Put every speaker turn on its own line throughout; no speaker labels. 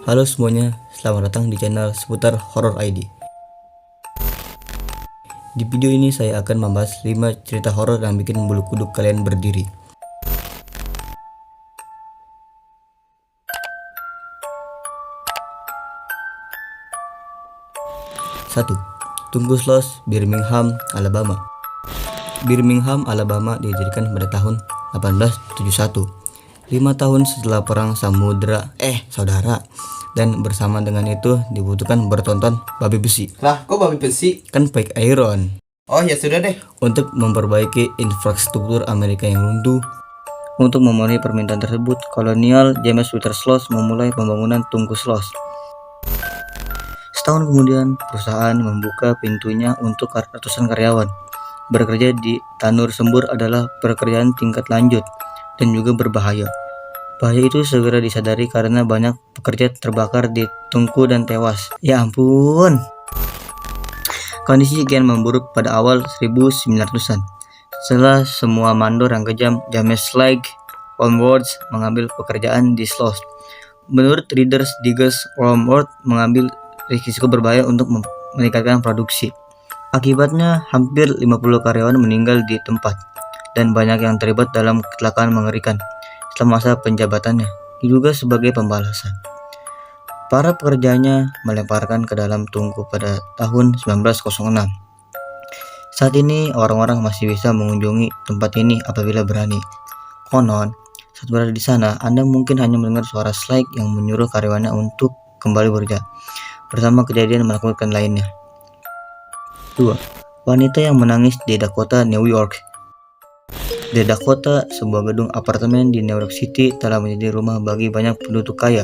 Halo semuanya, selamat datang di channel seputar Horror ID. Di video ini saya akan membahas 5 cerita horor yang bikin bulu kuduk kalian berdiri. 1. Tungku Sloss, Birmingham, Alabama. Birmingham, Alabama didirikan pada tahun 1871, 5 tahun setelah Perang Saudara. Dan bersama dengan itu dibutuhkan bertonton babi besi.
Lah, kok babi besi?
Kan fake iron.
Oh ya sudah deh.
Untuk memperbaiki infrastruktur Amerika yang runtuh. Untuk memenuhi permintaan tersebut, Kolonial James Whittier Sloss memulai pembangunan Tungku Sloss. Setahun kemudian, perusahaan membuka pintunya untuk ratusan karyawan. Bekerja di tanur sembur adalah pekerjaan tingkat lanjut dan juga berbahaya. Bahaya itu segera disadari karena banyak pekerja terbakar di tungku dan tewas. Ya ampun. Kondisi kian memburuk pada awal 1900-an. Setelah semua mandor yang kejam, James Slade Wormworth mengambil pekerjaan di Sloss. Menurut Reader's Digest, Wormworth mengambil risiko berbahaya untuk meningkatkan produksi. Akibatnya, hampir 50 karyawan meninggal di tempat dan banyak yang terlibat dalam kecelakaan mengerikan selama masa penjabatannya, diduga sebagai pembalasan. Para pekerjanya melemparkan ke dalam tungku pada tahun 1906. Saat ini orang-orang masih bisa mengunjungi tempat ini apabila berani. Konon, saat berada di sana, Anda mungkin hanya mendengar suara Slade yang menyuruh karyawannya untuk kembali bekerja, bersama kejadian menakutkan lainnya. 2. Wanita yang menangis di Dakota, New York. The Dakota, sebuah gedung apartemen di New York City, telah menjadi rumah bagi banyak penduduk kaya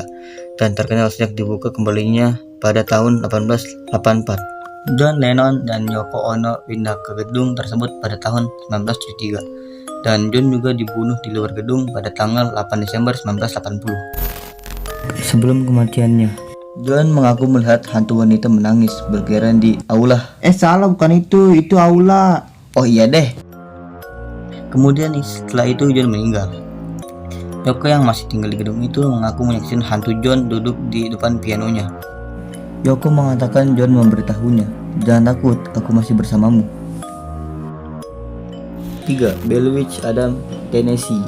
dan terkenal sejak dibuka kembalinya pada tahun 1884. John Lennon dan Yoko Ono pindah ke gedung tersebut pada tahun 1973, dan John juga dibunuh di luar gedung pada tanggal 8 Desember 1980. Sebelum kematiannya, John mengaku melihat hantu wanita menangis berkeliaran di aula.
Salah, bukan itu aula.
Oh iya deh. Kemudian setelah itu John meninggal. Yoko yang masih tinggal di gedung itu mengaku menyaksikan hantu John duduk di depan pianonya. Yoko mengatakan John memberitahunya, "Jangan takut, aku masih bersamamu." 3. Blair Witch Adams, Tennessee.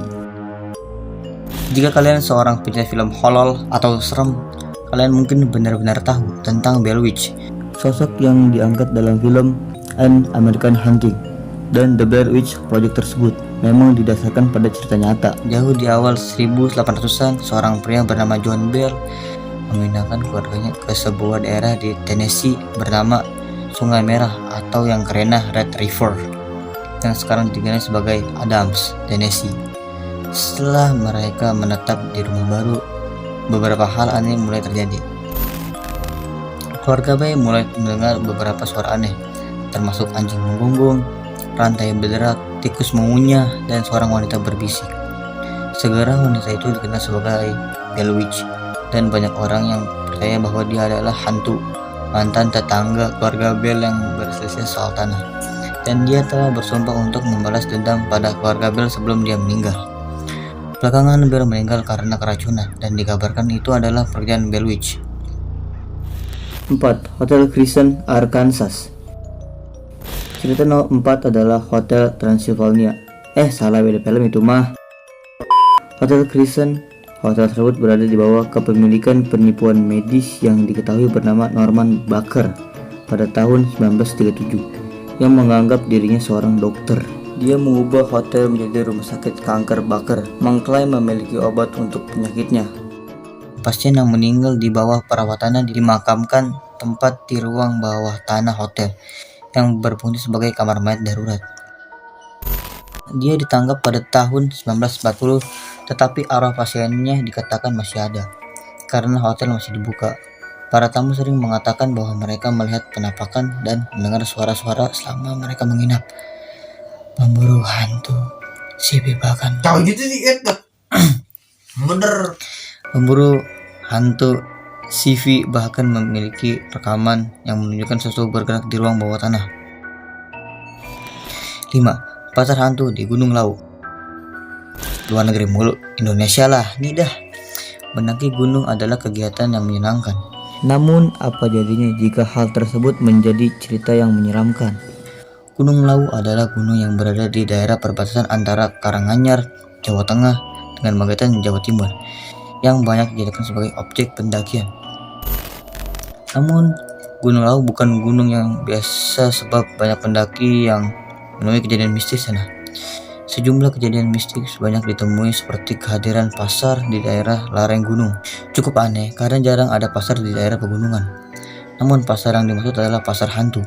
Jika kalian seorang pecinta film horor atau serem, kalian mungkin benar-benar tahu tentang Blair Witch, sosok yang diangkat dalam film An American Haunting. Dan The Blair Witch Project tersebut memang didasarkan pada cerita nyata. Jauh di awal 1800-an, seorang pria bernama John Bell memindahkan keluarganya ke sebuah daerah di Tennessee bernama Sungai Merah atau yang kerenah Red River, yang sekarang dikenal sebagai Adams, Tennessee. Setelah mereka menetap di rumah baru, beberapa hal aneh mulai terjadi. Keluarga Bay mulai mendengar beberapa suara aneh, termasuk anjing menggonggong, rantai berderak, tikus mengunyah, dan seorang wanita berbisik. Segera wanita itu dikenal sebagai Blair Witch, dan banyak orang yang percaya bahwa dia adalah hantu mantan tetangga keluarga Bell yang berselisih soal tanah, dan dia telah bersumpah untuk membalas dendam pada keluarga Bell sebelum dia meninggal. Belakangan Bell meninggal karena keracunan, dan dikabarkan itu adalah pekerjaan Blair Witch. 4. Hotel Crescent, Arkansas. Cerita nomor 4 adalah Hotel Transylvania. Salah, beda film itu mah. Hotel Crescent. Hotel tersebut berada di bawah kepemilikan penipuan medis yang diketahui bernama Norman Baker pada tahun 1937, yang menganggap dirinya seorang dokter. Dia mengubah hotel menjadi rumah sakit kanker Baker, mengklaim memiliki obat untuk penyakitnya. Pasien yang meninggal di bawah perawatannya dimakamkan tempat di ruang bawah tanah hotel yang berfungsi sebagai kamar mayat darurat. Dia ditangkap pada tahun 1940, tetapi arwah pasiennya dikatakan masih ada karena hotel masih dibuka. Para tamu sering mengatakan bahwa mereka melihat penampakan dan mendengar suara-suara selama mereka menginap. Pemburu hantu CV bahkan
Gitu sih, bener.
Pemburu hantu CV bahkan memiliki rekaman yang menunjukkan sesuatu bergerak di ruang bawah tanah. 5. Pasar hantu di Gunung Lawu. Luar negeri mulu, Indonesia lah, nih dah. Mendaki gunung adalah kegiatan yang menyenangkan. Namun, apa jadinya jika hal tersebut menjadi cerita yang menyeramkan? Gunung Lawu adalah gunung yang berada di daerah perbatasan antara Karanganyar, Jawa Tengah, dengan Magetan, Jawa Timur, yang banyak dijadikan sebagai objek pendakian. Namun, Gunung Lawu bukan gunung yang biasa sebab banyak pendaki yang menemui kejadian mistis sana. Sejumlah kejadian mistis banyak ditemui seperti kehadiran pasar di daerah lereng gunung. Cukup aneh karena jarang ada pasar di daerah pegunungan. Namun pasar yang dimaksud adalah pasar hantu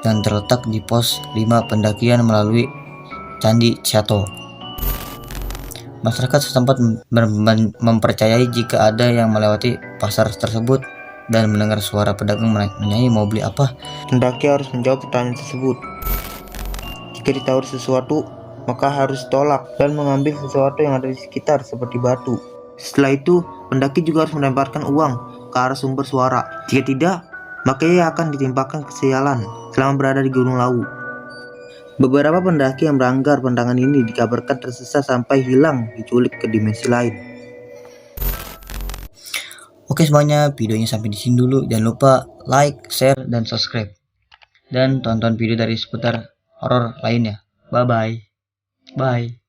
yang terletak di pos 5 pendakian melalui Candi Ciato. Masyarakat setempat mempercayai jika ada yang melewati pasar tersebut dan mendengar suara pedagang menyanyi mau beli apa,
Pendaki harus menjawab pertanyaan tersebut. Jika ditawar sesuatu, maka harus tolak dan mengambil sesuatu yang ada di sekitar seperti batu. Setelah itu, pendaki juga harus melemparkan uang ke arah sumber suara. Jika tidak, maka ia akan ditimpakan kesialan selama berada di Gunung Lawu. Beberapa pendaki yang melanggar pantangan ini dikabarkan tersesat sampai hilang diculik ke dimensi lain.
Oke semuanya, videonya sampai di sini dulu. Jangan lupa like, share, dan subscribe. Dan tonton video dari seputar horor lainnya. Bye-bye. Bye.